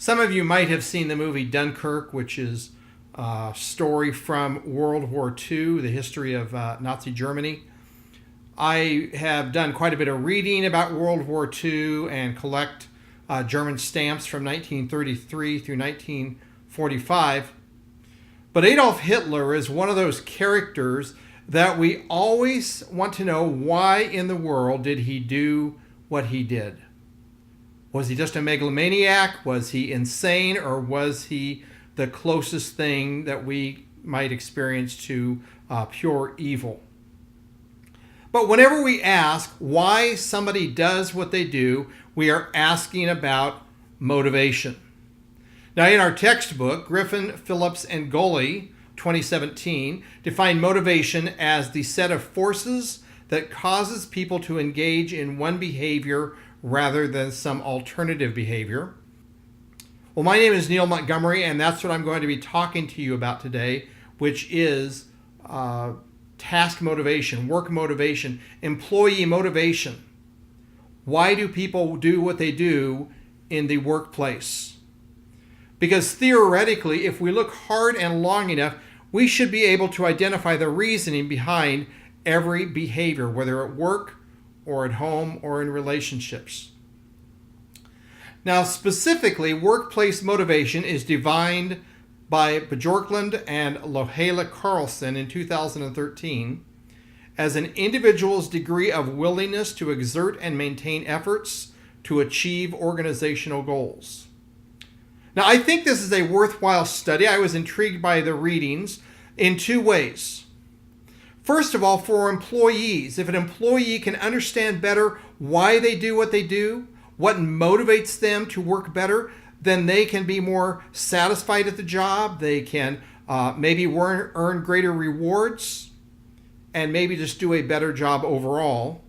Some of you might have seen the movie Dunkirk, which is a story from World War II, the history of Nazi Germany. I have done quite a bit of reading about World War II and collect German stamps from 1933 through 1945. But Adolf Hitler is one of those characters that we always want to know, why in the world did he do what he did? Was he just a megalomaniac? Was he insane? Or was he the closest thing that we might experience to pure evil? But whenever we ask why somebody does what they do, we are asking about motivation. Now, in our textbook, Griffin, Phillips, and Goley, 2017, define motivation as the set of forces that causes people to engage in one behavior rather than some alternative behavior. Well, my name is Neil Montgomery, and that's what I'm going to be talking to you about today, which is task motivation, work motivation, employee motivation. Why do people do what they do in the workplace? Because theoretically, if we look hard and long enough, we should be able to identify the reasoning behind every behavior, whether at work or at home or in relationships. Now, specifically, workplace motivation is defined by Bjorklund and Lohela Carlson in 2013 as an individual's degree of willingness to exert and maintain efforts to achieve organizational goals. Now, I think this is a worthwhile study. I was intrigued by the readings in two ways. First of all, for employees, if an employee can understand better why they do what they do, what motivates them to work better, then they can be more satisfied at the job. They can maybe earn greater rewards and maybe just do a better job overall.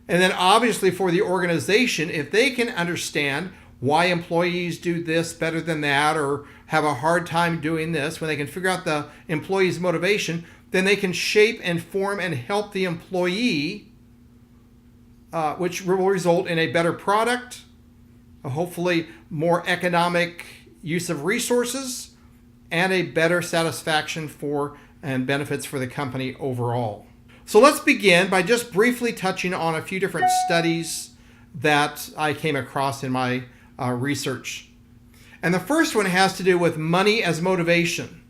And then obviously for the organization, if they can understand why employees do this better than that or have a hard time doing this, when they can figure out the employee's motivation, then they can shape and form and help the employee, which will result in a better product, hopefully more economic use of resources, and a better satisfaction for and benefits for the company overall. So let's begin by just briefly touching on a few different studies that I came across in my research. And the first one has to do with money as motivation.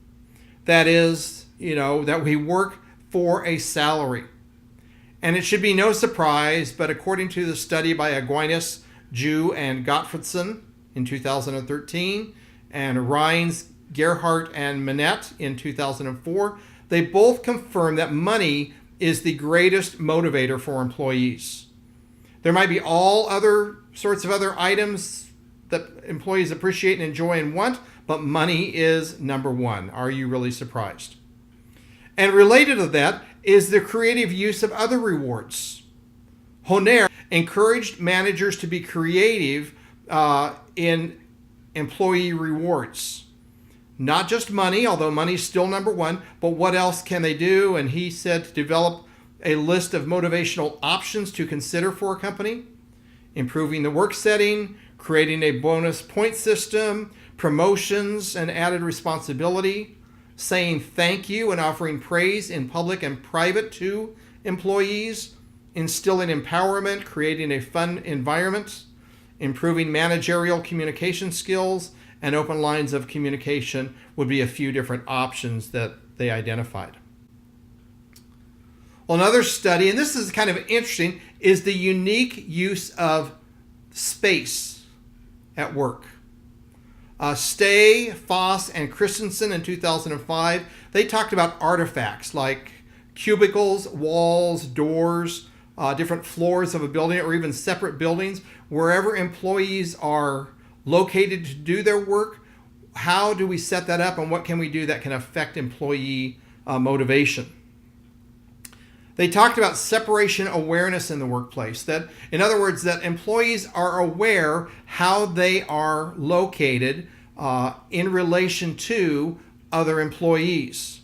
That is, that we work for a salary. And it should be no surprise, but according to the study by Aquinas, Jew, and Gottfredson in 2013, and Rhines, Gerhardt, and Manette in 2004, they both confirm that money is the greatest motivator for employees. There might be all other sorts of other items that employees appreciate and enjoy and want, but money is number one. Are you really surprised? And related to that is the creative use of other rewards. Honore encouraged managers to be creative in employee rewards. Not just money, although money is still number one, but what else can they do? And he said to develop a list of motivational options to consider for a company, improving the work setting, creating a bonus point system, promotions and added responsibility, saying thank you and offering praise in public and private to employees, instilling empowerment, creating a fun environment, improving managerial communication skills, and open lines of communication would be a few different options that they identified. Well, another study, and this is kind of interesting, is the unique use of space at work. Stay, Foss, and Christensen in 2005, they talked about artifacts like cubicles, walls, doors, different floors of a building, or even separate buildings. Wherever employees are located to do their work, how do we set that up, and what can we do that can affect employee motivation? They talked about separation awareness in the workplace. That, in other words, that employees are aware how they are located in relation to other employees.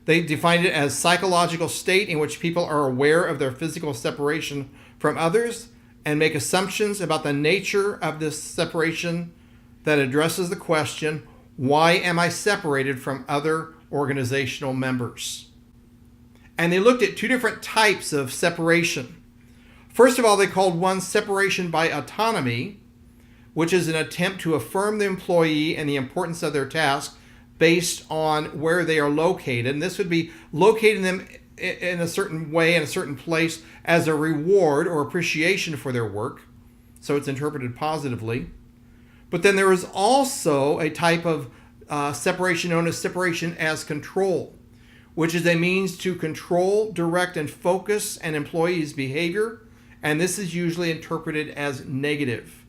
They defined it as psychological state in which people are aware of their physical separation from others and make assumptions about the nature of this separation that addresses the question, why am I separated from other organizational members? And they looked at two different types of separation. First of all, they called one separation by autonomy, which is an attempt to affirm the employee and the importance of their task based on where they are located. And this would be locating them in a certain way, in a certain place, as a reward or appreciation for their work. So it's interpreted positively. But then there is also a type of separation known as separation as control, which is a means to control, direct, and focus an employee's behavior. And this is usually interpreted as negative,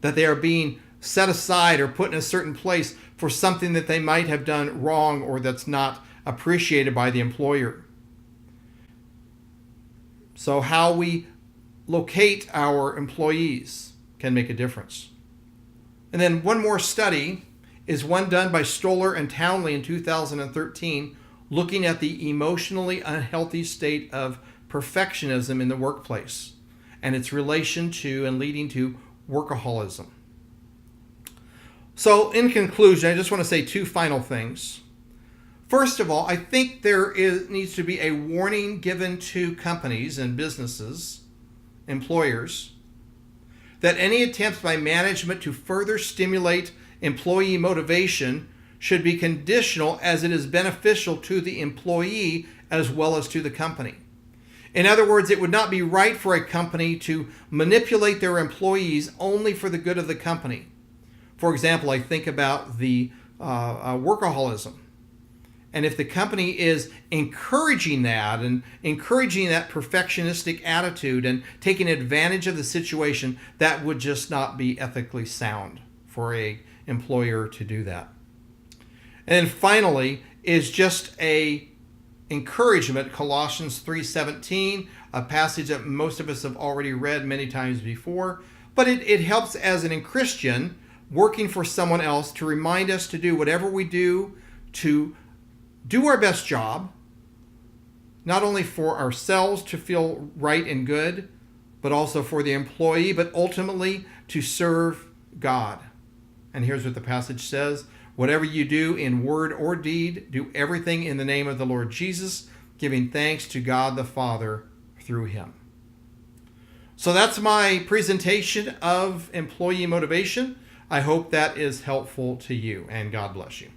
that they are being set aside or put in a certain place for something that they might have done wrong or that's not appreciated by the employer. So how we locate our employees can make a difference. And then one more study is one done by Stoller and Townley in 2013, looking at the emotionally unhealthy state of perfectionism in the workplace and its relation to and leading to workaholism. So in conclusion, I just want to say two final things. First of all, I think needs to be a warning given to companies and businesses, employers, that any attempts by management to further stimulate employee motivation should be conditional as it is beneficial to the employee as well as to the company. In other words, it would not be right for a company to manipulate their employees only for the good of the company. For example, I think about the workaholism. And if the company is encouraging that and encouraging that perfectionistic attitude and taking advantage of the situation, that would just not be ethically sound for an employer to do that. And then finally is just a encouragement, Colossians 3:17, a passage that most of us have already read many times before, but it helps as a Christian working for someone else to remind us to do whatever we do to do our best job, not only for ourselves to feel right and good, but also for the employee, but ultimately to serve God. And here's what the passage says: whatever you do in word or deed, do everything in the name of the Lord Jesus, giving thanks to God the Father through him. So that's my presentation of employee motivation. I hope that is helpful to you, and God bless you.